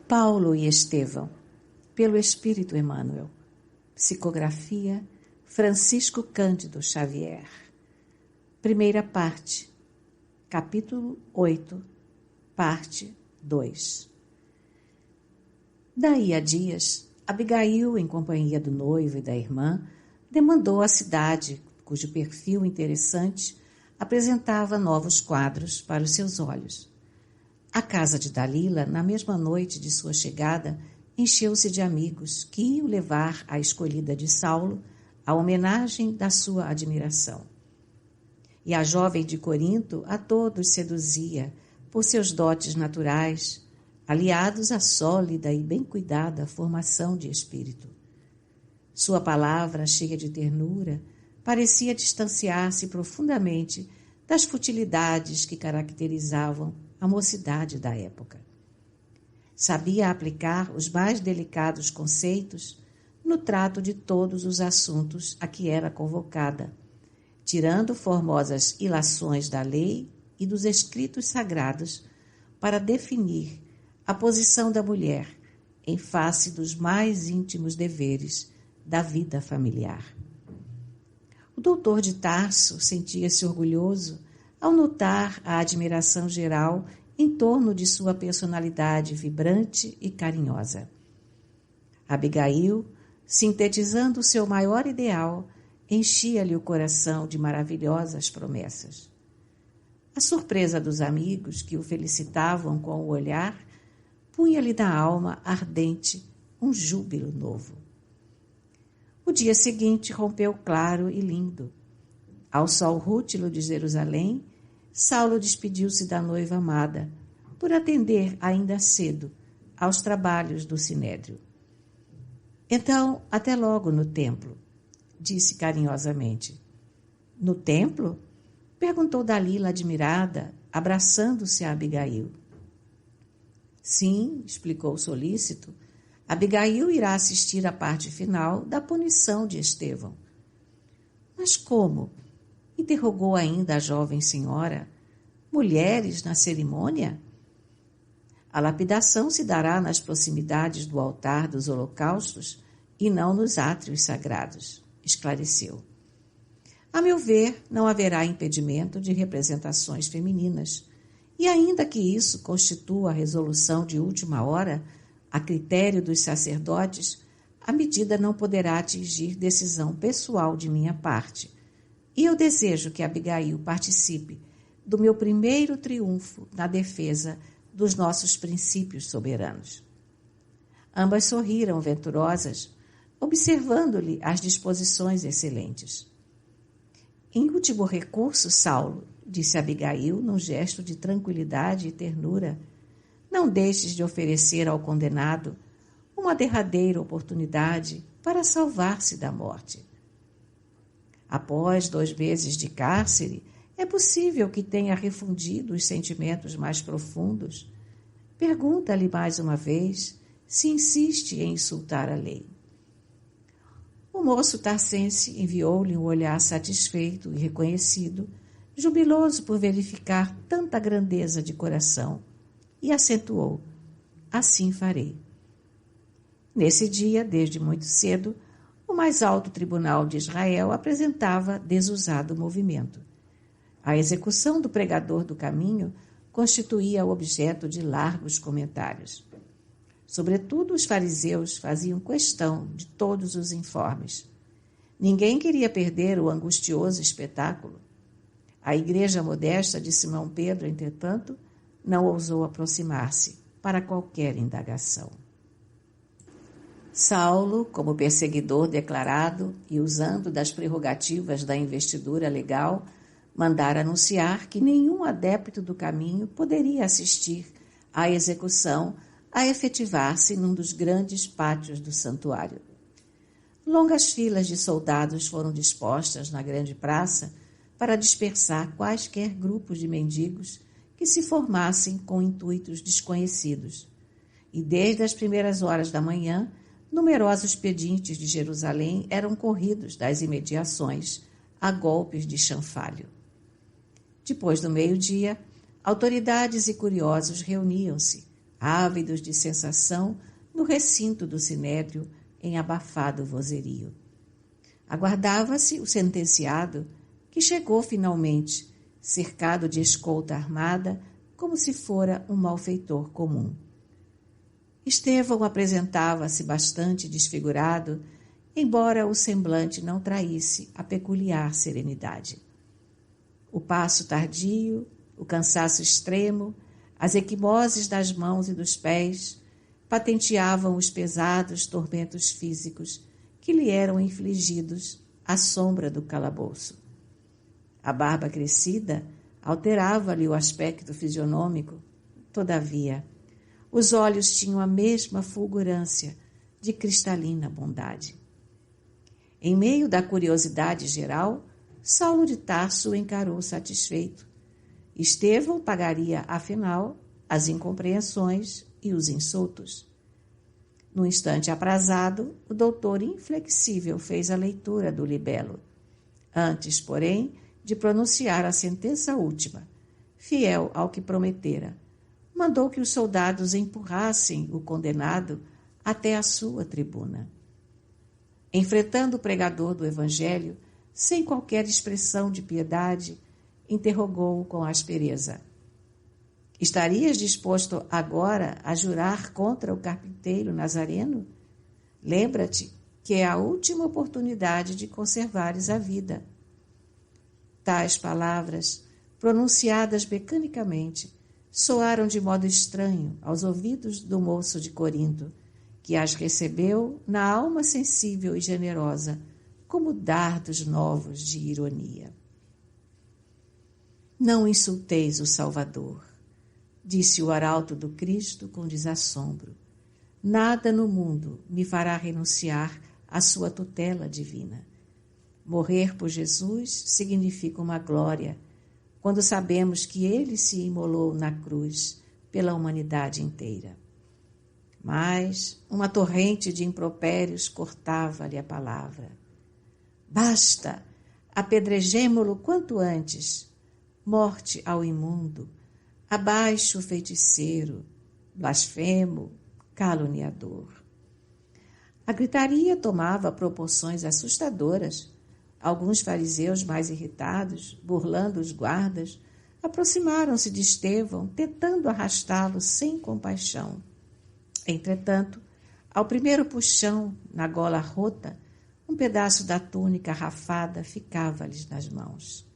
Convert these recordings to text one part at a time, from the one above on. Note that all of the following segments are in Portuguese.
Paulo e Estevão, pelo Espírito Emmanuel. Psicografia Francisco Cândido Xavier. Primeira parte, capítulo 8, parte 2. Daí a dias, Abigail, em companhia do noivo e da irmã, demandou a cidade, cujo perfil interessante apresentava novos quadros para os seus olhos. A casa de Dalila, na mesma noite de sua chegada, encheu-se de amigos que iam levar à escolhida de Saulo a homenagem da sua admiração. E a jovem de Corinto a todos seduzia por seus dotes naturais, aliados à sólida e bem cuidada formação de espírito. Sua palavra, cheia de ternura, parecia distanciar-se profundamente das futilidades que caracterizavam a mocidade da época. Sabia aplicar os mais delicados conceitos no trato de todos os assuntos a que era convocada, tirando formosas ilações da lei e dos escritos sagrados para definir a posição da mulher em face dos mais íntimos deveres da vida familiar. O doutor de Tarso sentia-se orgulhoso ao notar a admiração geral em torno de sua personalidade vibrante e carinhosa. Abigail, sintetizando seu maior ideal, enchia-lhe o coração de maravilhosas promessas. A surpresa dos amigos que o felicitavam com o olhar punha-lhe na alma ardente um júbilo novo. O dia seguinte rompeu claro e lindo. Ao sol rútilo de Jerusalém, Saulo despediu-se da noiva amada, por atender ainda cedo aos trabalhos do sinédrio. Então, até logo no templo, disse carinhosamente. No templo? Perguntou Dalila admirada, abraçando-se a Abigail. Sim, explicou solícito, Abigail irá assistir à parte final da punição de Estevão. Mas como? Interrogou ainda a jovem senhora. Mulheres na cerimônia? A lapidação se dará nas proximidades do altar dos holocaustos e não nos átrios sagrados, esclareceu. A meu ver, não haverá impedimento de representações femininas, e ainda que isso constitua a resolução de última hora, a critério dos sacerdotes, a medida não poderá atingir decisão pessoal de minha parte, e eu desejo que Abigail participe do meu primeiro triunfo na defesa dos nossos princípios soberanos. Ambas sorriram venturosas, observando-lhe as disposições excelentes. Em último recurso, Saulo, disse Abigail num gesto de tranquilidade e ternura, não deixes de oferecer ao condenado uma derradeira oportunidade para salvar-se da morte. Após 2 meses de cárcere, é possível que tenha refundido os sentimentos mais profundos. Pergunta-lhe mais uma vez se insiste em insultar a lei. O moço tarcense enviou-lhe um olhar satisfeito e reconhecido, jubiloso por verificar tanta grandeza de coração, e acentuou: assim farei. Nesse dia, desde muito cedo, o mais alto tribunal de Israel apresentava desusado movimento. A execução do pregador do caminho constituía o objeto de largos comentários. Sobretudo, os fariseus faziam questão de todos os informes. Ninguém queria perder o angustioso espetáculo. A igreja modesta de Simão Pedro, entretanto, não ousou aproximar-se para qualquer indagação. Saulo, como perseguidor declarado e usando das prerrogativas da investidura legal, mandara anunciar que nenhum adepto do caminho poderia assistir à execução a efetivar-se num dos grandes pátios do santuário. Longas filas de soldados foram dispostas na grande praça para dispersar quaisquer grupos de mendigos que se formassem com intuitos desconhecidos. E desde as primeiras horas da manhã, numerosos pedintes de Jerusalém eram corridos das imediações a golpes de chanfalho. Depois do meio-dia, autoridades e curiosos reuniam-se, ávidos de sensação no recinto do sinédrio em abafado vozerio. Aguardava-se o sentenciado, que chegou finalmente, cercado de escolta armada, como se fora um malfeitor comum. Estevão apresentava-se bastante desfigurado, embora o semblante não traísse a peculiar serenidade. O passo tardio, o cansaço extremo, as equimoses das mãos e dos pés patenteavam os pesados tormentos físicos que lhe eram infligidos à sombra do calabouço. A barba crescida alterava-lhe o aspecto fisionômico. Todavia, os olhos tinham a mesma fulgurância de cristalina bondade. Em meio da curiosidade geral, Saulo de Tarso o encarou satisfeito. Estevão pagaria, afinal, as incompreensões e os insultos. No instante aprazado, o doutor inflexível fez a leitura do libelo. Antes, porém, de pronunciar a sentença última, fiel ao que prometera, mandou que os soldados empurrassem o condenado até a sua tribuna. Enfrentando o pregador do Evangelho, sem qualquer expressão de piedade, interrogou-o com aspereza. Estarias disposto agora a jurar contra o carpinteiro Nazareno? Lembra-te que é a última oportunidade de conservares a vida. Tais palavras, pronunciadas mecanicamente, soaram de modo estranho aos ouvidos do moço de Corinto, que as recebeu na alma sensível e generosa, como dardos novos de ironia. Não insulteis o Salvador, disse o arauto do Cristo com desassombro. Nada no mundo me fará renunciar à sua tutela divina. Morrer por Jesus significa uma glória, quando sabemos que ele se imolou na cruz pela humanidade inteira. Mas uma torrente de impropérios cortava-lhe a palavra. Basta, apedrejemo-lo quanto antes. Morte ao imundo, abaixo o feiticeiro, blasfemo, caluniador. A gritaria tomava proporções assustadoras. Alguns fariseus mais irritados, burlando os guardas, aproximaram-se de Estevão, tentando arrastá-lo sem compaixão. Entretanto, ao primeiro puxão na gola rota, um pedaço da túnica rafada ficava-lhes nas mãos.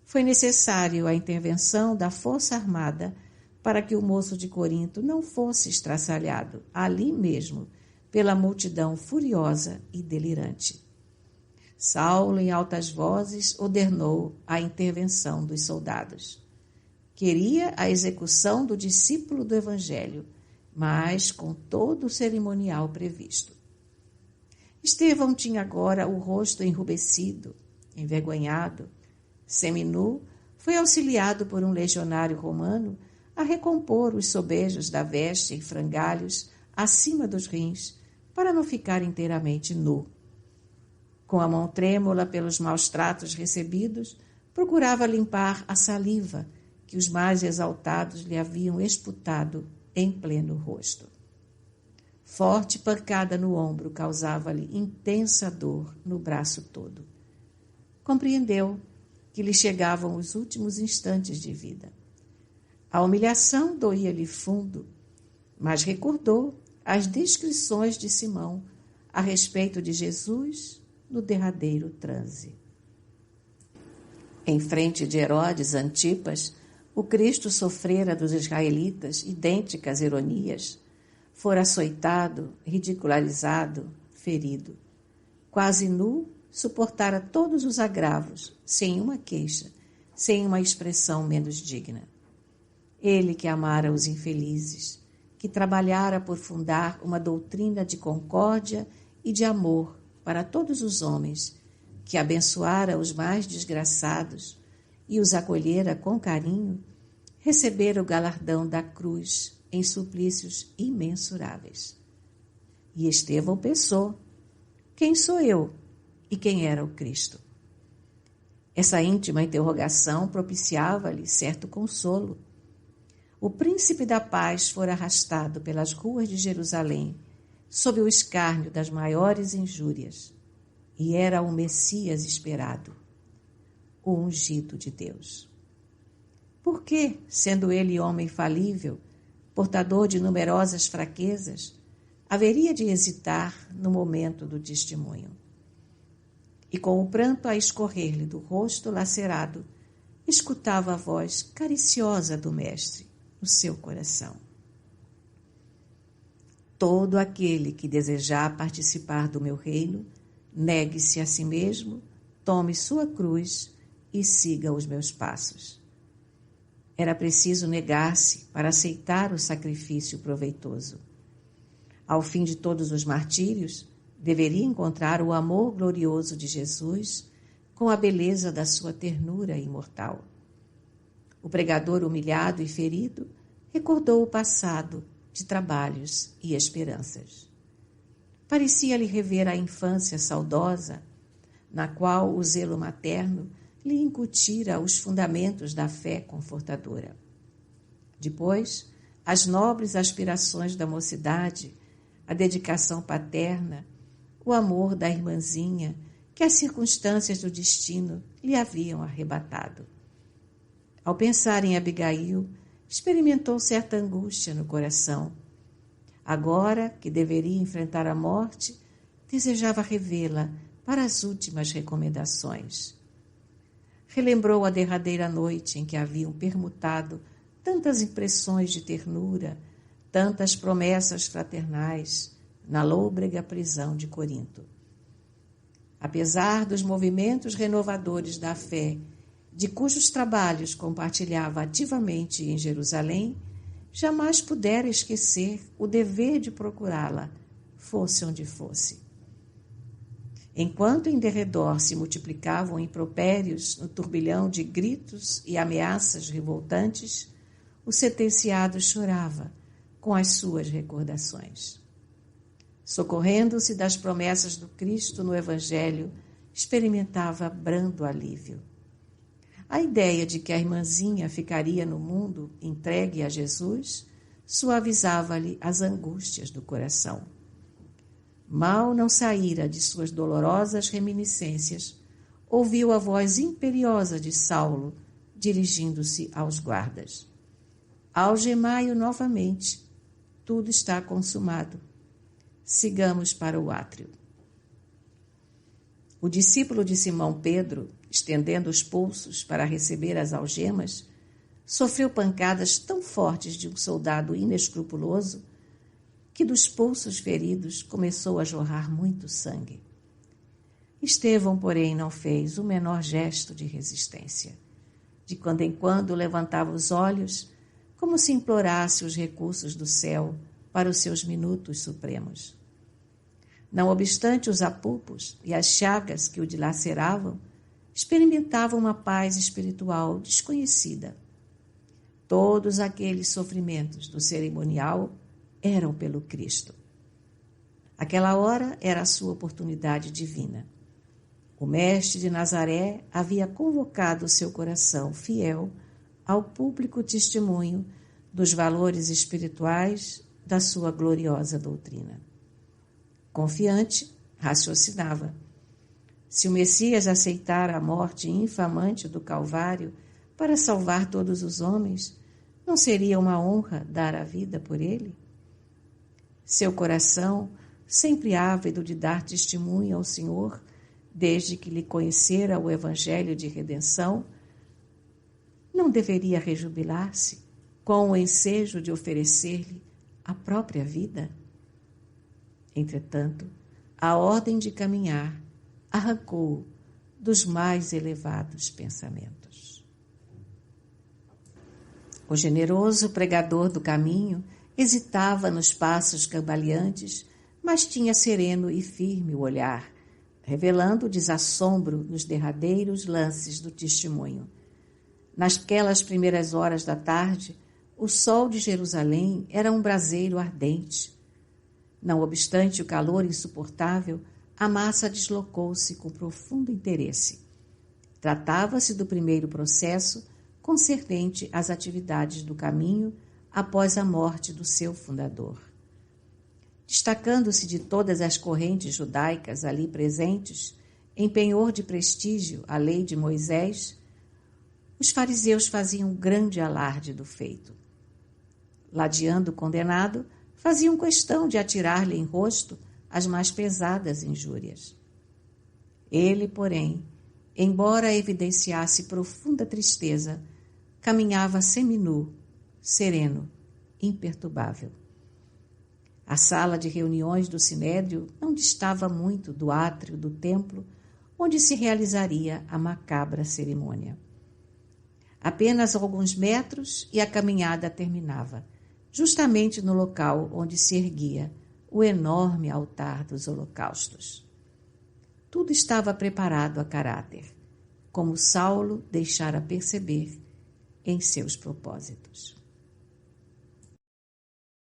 Foi necessário a intervenção da força armada para que o moço de Corinto não fosse estraçalhado, ali mesmo, pela multidão furiosa e delirante. Saulo, em altas vozes, ordenou a intervenção dos soldados. Queria a execução do discípulo do Evangelho, mas com todo o cerimonial previsto. Estevão tinha agora o rosto enrubescido, envergonhado. Seminu, foi auxiliado por um legionário romano a recompor os sobejos da veste em frangalhos acima dos rins, para não ficar inteiramente nu. Com a mão trêmula pelos maus tratos recebidos, procurava limpar a saliva que os mais exaltados lhe haviam esputado em pleno rosto. Forte pancada no ombro causava-lhe intensa dor no braço todo. Compreendeu que lhe chegavam os últimos instantes de vida. A humilhação doía-lhe fundo, mas recordou as descrições de Simão a respeito de Jesus no derradeiro transe. Em frente de Herodes Antipas, o Cristo sofrera dos israelitas idênticas ironias. Fora açoitado, ridicularizado, ferido. Quase nu, suportara todos os agravos, sem uma queixa, sem uma expressão menos digna. Ele que amara os infelizes, que trabalhara por fundar uma doutrina de concórdia e de amor para todos os homens, que abençoara os mais desgraçados e os acolhera com carinho, recebera o galardão da cruz em suplícios imensuráveis. E Estevão pensou: quem sou eu e quem era o Cristo? Essa íntima interrogação propiciava-lhe certo consolo. o príncipe da paz fora arrastado pelas ruas de Jerusalém, sob o escárnio das maiores injúrias, e era o Messias esperado, o ungido de Deus. Por que, sendo ele homem falível, portador de numerosas fraquezas, haveria de hesitar no momento do testemunho? E com o pranto a escorrer-lhe do rosto lacerado, escutava a voz cariciosa do Mestre no seu coração. Todo aquele que desejar participar do meu reino, negue-se a si mesmo, tome sua cruz e siga os meus passos. Era preciso negar-se para aceitar o sacrifício proveitoso. Ao fim de todos os martírios, deveria encontrar o amor glorioso de Jesus com a beleza da sua ternura imortal. O pregador humilhado e ferido recordou o passado de trabalhos e esperanças. Parecia-lhe rever a infância saudosa, na qual o zelo materno lhe incutira os fundamentos da fé confortadora. Depois, as nobres aspirações da mocidade, a dedicação paterna, o amor da irmãzinha que as circunstâncias do destino lhe haviam arrebatado. Ao pensar em Abigail, experimentou certa angústia no coração. Agora que deveria enfrentar a morte, desejava revê-la para as últimas recomendações. Relembrou a derradeira noite em que haviam permutado tantas impressões de ternura, tantas promessas fraternais na lôbrega prisão de Corinto. Apesar dos movimentos renovadores da fé, de cujos trabalhos compartilhava ativamente em Jerusalém, jamais pudera esquecer o dever de procurá-la, fosse onde fosse. Enquanto em derredor se multiplicavam impropérios no turbilhão de gritos e ameaças revoltantes, o sentenciado chorava com as suas recordações. Socorrendo-se das promessas do Cristo no Evangelho, experimentava brando alívio. A ideia de que a irmãzinha ficaria no mundo entregue a Jesus suavizava-lhe as angústias do coração. Mal não saíra de suas dolorosas reminiscências, ouviu a voz imperiosa de Saulo, dirigindo-se aos guardas. Algemai-o novamente, tudo está consumado. Sigamos para o átrio. O discípulo de Simão Pedro, estendendo os pulsos para receber as algemas, sofreu pancadas tão fortes de um soldado inescrupuloso que dos pulsos feridos começou a jorrar muito sangue. Estevão, porém, não fez o menor gesto de resistência. De quando em quando levantava os olhos, como se implorasse os recursos do céu para os seus minutos supremos. Não obstante os apupos e as chagas que o dilaceravam, experimentava uma paz espiritual desconhecida. Todos aqueles sofrimentos do cerimonial eram pelo Cristo. Aquela hora era a sua oportunidade divina. O mestre de Nazaré havia convocado seu coração fiel ao público testemunho dos valores espirituais da sua gloriosa doutrina. Confiante, raciocinava: se o Messias aceitara a morte infamante do Calvário para salvar todos os homens, não seria uma honra dar a vida por ele? Seu coração, sempre ávido de dar testemunho ao Senhor, desde que lhe conhecera o Evangelho de redenção, não deveria rejubilar-se com o ensejo de oferecer-lhe a própria vida? Entretanto, a ordem de caminhar arrancou-o dos mais elevados pensamentos. O generoso pregador do caminho hesitava nos passos cambaleantes, mas tinha sereno e firme o olhar, revelando desassombro nos derradeiros lances do testemunho. Nasquelas primeiras horas da tarde, o sol de Jerusalém era um braseiro ardente. Não obstante o calor insuportável, a massa deslocou-se com profundo interesse. Tratava-se do primeiro processo concernente às atividades do caminho após a morte do seu fundador. Destacando-se de todas as correntes judaicas ali presentes, em penhor de prestígio à lei de Moisés, os fariseus faziam grande alarde do feito. Ladeando o condenado, faziam questão de atirar-lhe em rosto as mais pesadas injúrias. Ele, porém, embora evidenciasse profunda tristeza, caminhava seminu, sereno, imperturbável. A sala de reuniões do Sinédrio não distava muito do átrio do templo, onde se realizaria a macabra cerimônia. Apenas alguns metros e a caminhada terminava, justamente no local onde se erguia o enorme altar dos holocaustos. Tudo estava preparado a caráter, como Saulo deixara perceber em seus propósitos.